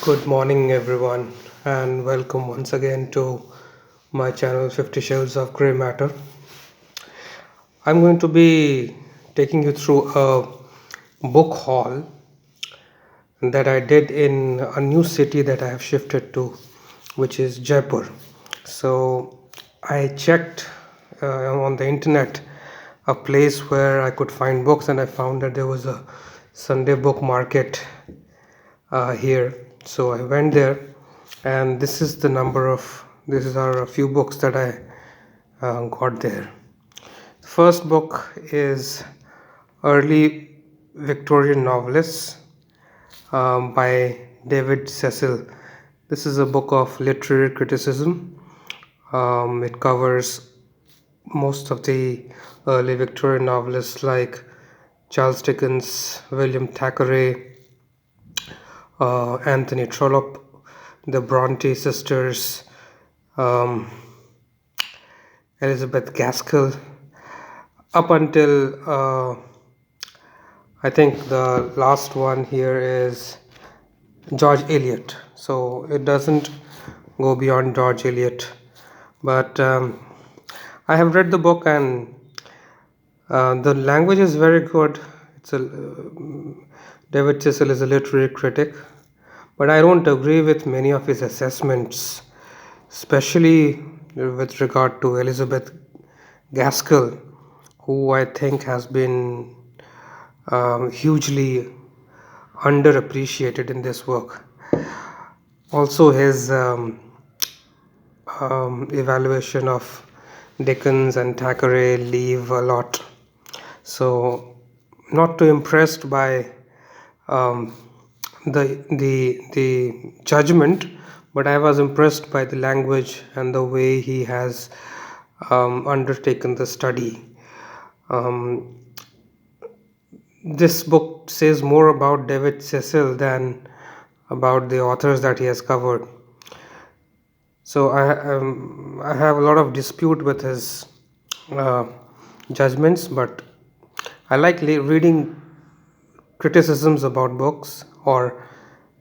Good morning, everyone, and welcome once again to my channel 50 Shades of Grey Matter. I'm going to be taking you through a book haul that I did in a new city that I have shifted to, which is Jaipur. So I checked on the internet a place where I could find books, and I found that there was a Sunday book market here. So I went there, and this is are a few books that I got there. The first book is Early Victorian Novelists by David Cecil. This is a book of literary criticism. It covers most of the early Victorian novelists like Charles Dickens, William Thackeray, Anthony Trollope, the Bronte sisters, um, Elizabeth Gaskell, up until I think the last one here is George Eliot. So it doesn't go beyond George Eliot. But I have read the book, and the language is very good. It's a David Cecil is a literary critic, but I don't agree with many of his assessments, especially with regard to Elizabeth Gaskell, who I think has been hugely underappreciated in this work. Also, his evaluation of Dickens and Thackeray leave a lot. So, not too impressed by um, the judgment, but I was impressed by the language and the way he has undertaken the study. Um, this book says more about David Cecil than about the authors that he has covered. So I have a lot of dispute with his uh, judgments, but I like reading criticisms about books or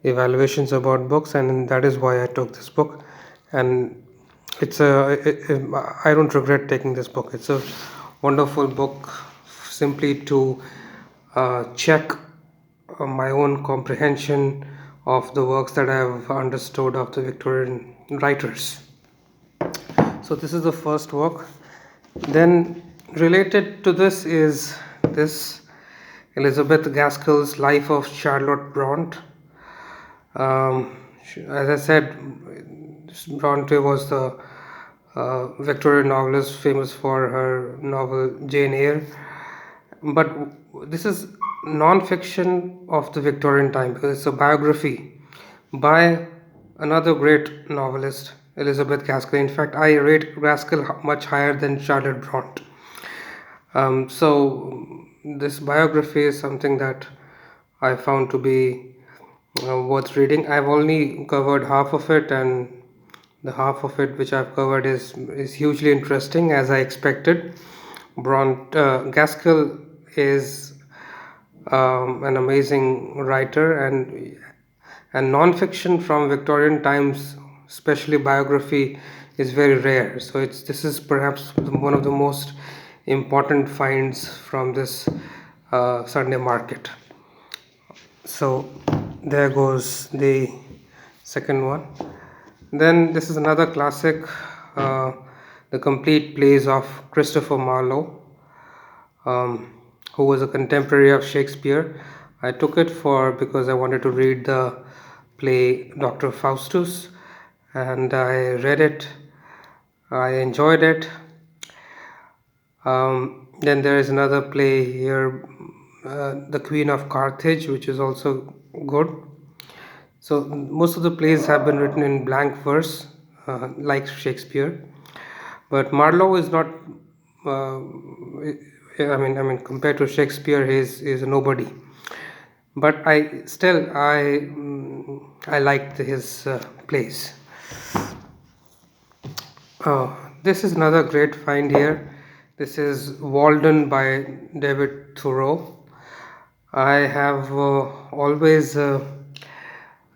evaluations about books, and that is why I took this book. And I don't regret taking this book. It's a wonderful book, simply to check my own comprehension of the works that I have understood of the Victorian writers. So this is the first work. Then related to this is this Elizabeth Gaskell's Life of Charlotte Bronte. As I said, Bronte was the Victorian novelist famous for her novel Jane Eyre. But this is non-fiction of the Victorian time because it's a biography by another great novelist, Elizabeth Gaskell. In fact, I rate Gaskell much higher than Charlotte Bronte. So this biography is something that I found to be worth reading. I've only covered half of it, and the half of it which I've covered is hugely interesting, as I expected. Gaskell is an amazing writer, and non-fiction from Victorian times, especially biography, is very rare. So this is perhaps one of the most important finds from this Sunday market. So there goes the second one. Then this is another classic, uh, the complete plays of Christopher Marlowe, who was a contemporary of Shakespeare. I took it for because I wanted to read the play Dr. Faustus, and I read it. I enjoyed it. Then there is another play here, The Queen of Carthage, which is also good. So most of the plays have been written in blank verse, like Shakespeare. But Marlowe is not. Uh, compared to Shakespeare, he is a nobody. But I liked his plays. This is another great find here. This is Walden by David Thoreau. I have always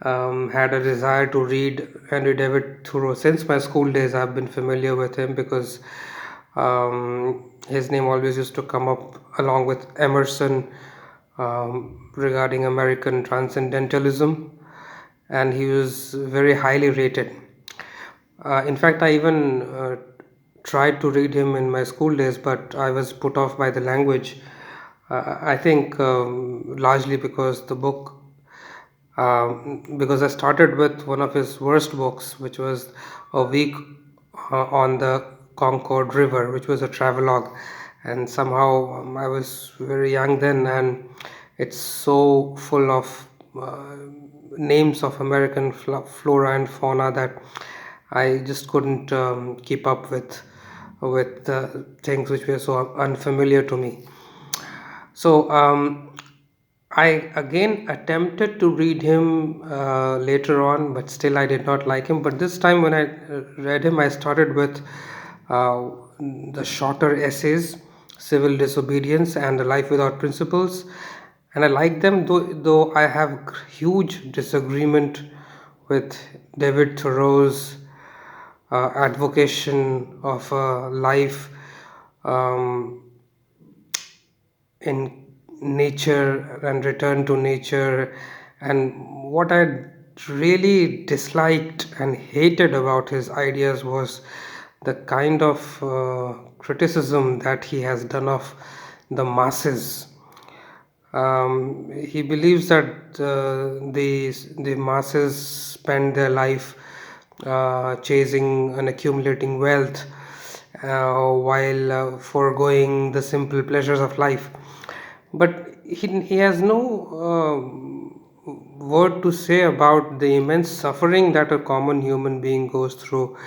had a desire to read Henry David Thoreau. Since my school days, I've been familiar with him because his name always used to come up along with Emerson regarding American transcendentalism, and he was very highly rated. In fact, I even tried to read him in my school days, but I was put off by the language. I think largely because the book, because I started with one of his worst books, which was A Week on the Concord River, which was a travelogue. And somehow I was very young then, and it's so full of names of American flora and fauna that I just couldn't keep up with things which were so unfamiliar to me. So I again attempted to read him later on, but still I did not like him. But this time, when I read him, I started with uh, the shorter essays, Civil Disobedience and A Life Without Principles, and I like them. Though I have huge disagreement with David Thoreau's advocation of a life um, in nature and return to nature. And what I really disliked and hated about his ideas was the kind of criticism that he has done of the masses. He believes that the masses spend their life chasing and accumulating wealth while foregoing the simple pleasures of life. But he has no word to say about the immense suffering that a common human being goes through.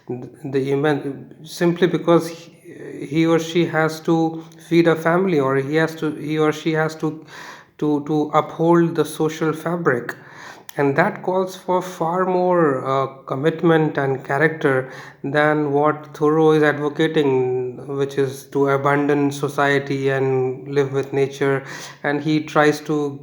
The immense, simply because he or she has to feed a family, or he or she has to uphold the social fabric, and that calls for far more commitment and character than what Thoreau is advocating, which is to abandon society and live with nature. And he tries to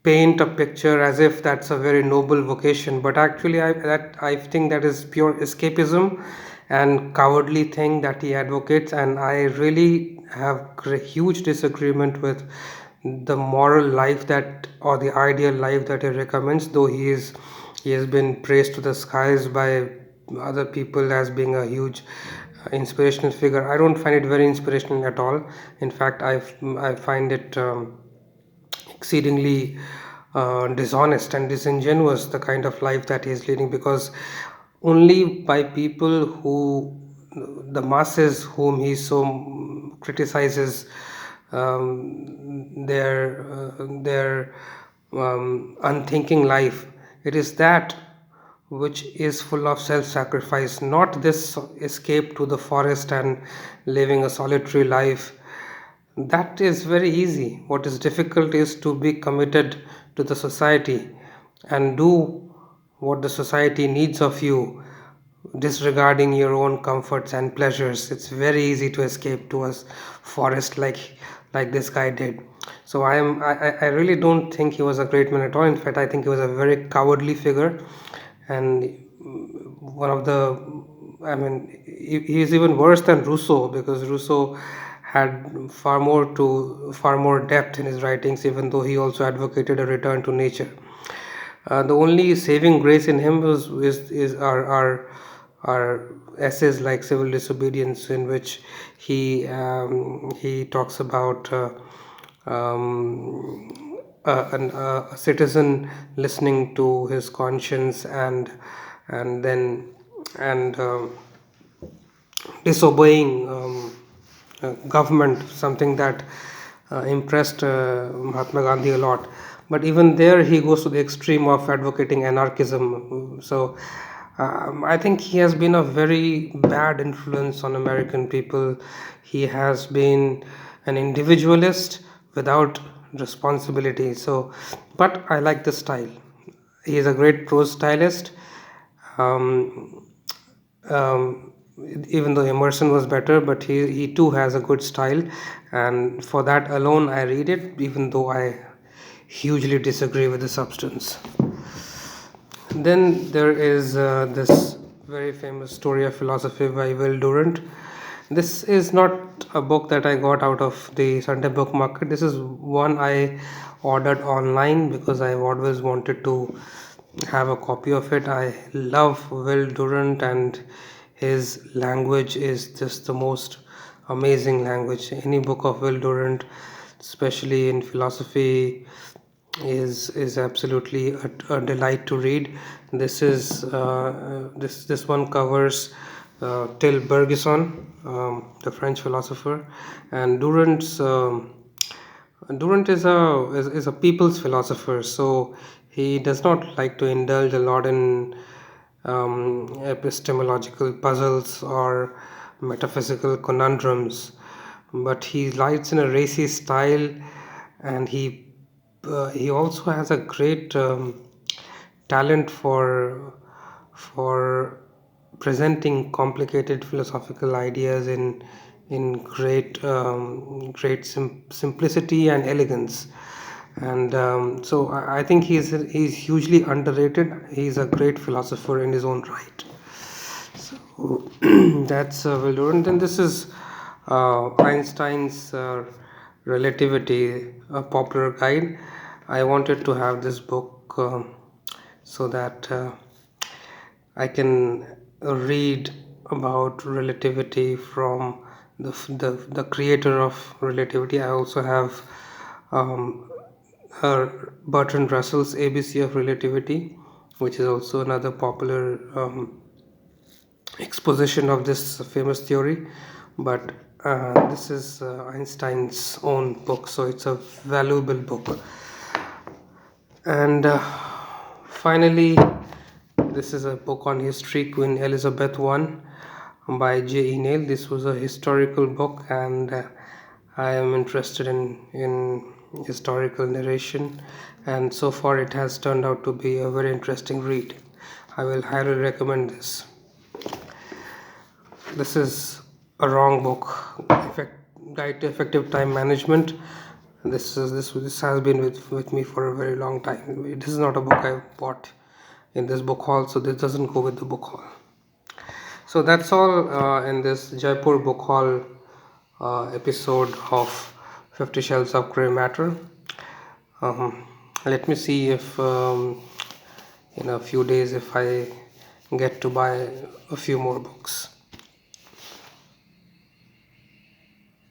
paint a picture as if that's a very noble vocation, but actually I think that is pure escapism and cowardly thing that he advocates. And I really have huge disagreement with the moral life that, or the ideal life that he recommends, though he has been praised to the skies by other people as being a huge inspirational figure. I don't find it very inspirational at all. In fact, I find it exceedingly dishonest and disingenuous, the kind of life that he is leading, because only by people who, the masses whom he so criticizes, their unthinking life, it is that which is full of self sacrifice, not this escape to the forest and living a solitary life. That is very easy. What is difficult is to be committed to the society and do what the society needs of you, disregarding your own comforts and pleasures. It's very easy to escape to a forest like this guy did. So I really don't think he was a great man at all. In fact, I think he was a very cowardly figure, and one of the, I mean, he is even worse than Rousseau, because Rousseau had far more depth in his writings, even though he also advocated a return to nature. The only saving grace in him is our essays like Civil Disobedience, in which he talks about a citizen listening to his conscience, and then and disobeying government, something that impressed Mahatma Gandhi a lot. But even there, he goes to the extreme of advocating anarchism. So I think he has been a very bad influence on American people. He has been an individualist without responsibility. So, but I like the style. He is a great prose stylist. Um, um, Even though Emerson was better, but he too has a good style, and for that alone I read it. Even though hugely disagree with the substance. Then there is this very famous story of philosophy by Will Durant. This is not a book that I got out of the Sunday book market. This is one I ordered online because I've always wanted to have a copy of it. I love Will Durant, and his language is just the most amazing language. Any book of Will Durant, especially in philosophy, is absolutely a delight to read. This one covers till Bergson, the French philosopher, and Durant is a people's philosopher, so he does not like to indulge a lot in epistemological puzzles or metaphysical conundrums, but he writes in a racy style, and he also has a great talent for presenting complicated philosophical ideas in great simplicity and elegance. And so I think he's hugely underrated. He's a great philosopher in his own right. So that's well done. Then this is Einstein's Relativity, a popular guide. I wanted to have this book so that I can read about relativity from the creator of relativity. I also have um, Bertrand Russell's ABC of Relativity, which is also another popular exposition of this famous theory. But this is Einstein's own book, so it's a valuable book. And finally, this is a book on history, Queen Elizabeth I by J. E. Neal. This was a historical book, and I am interested in historical narration, and so far it has turned out to be a very interesting read. I will highly recommend this. This is a wrong book. Guide to Effective Time Management. This has been with me for a very long time. This is not a book I bought in this book hall, so this doesn't go with the book hall. So that's all in this Jaipur book hall episode of 50 Shelves of Grey Matter. Let me see if in a few days if I get to buy a few more books.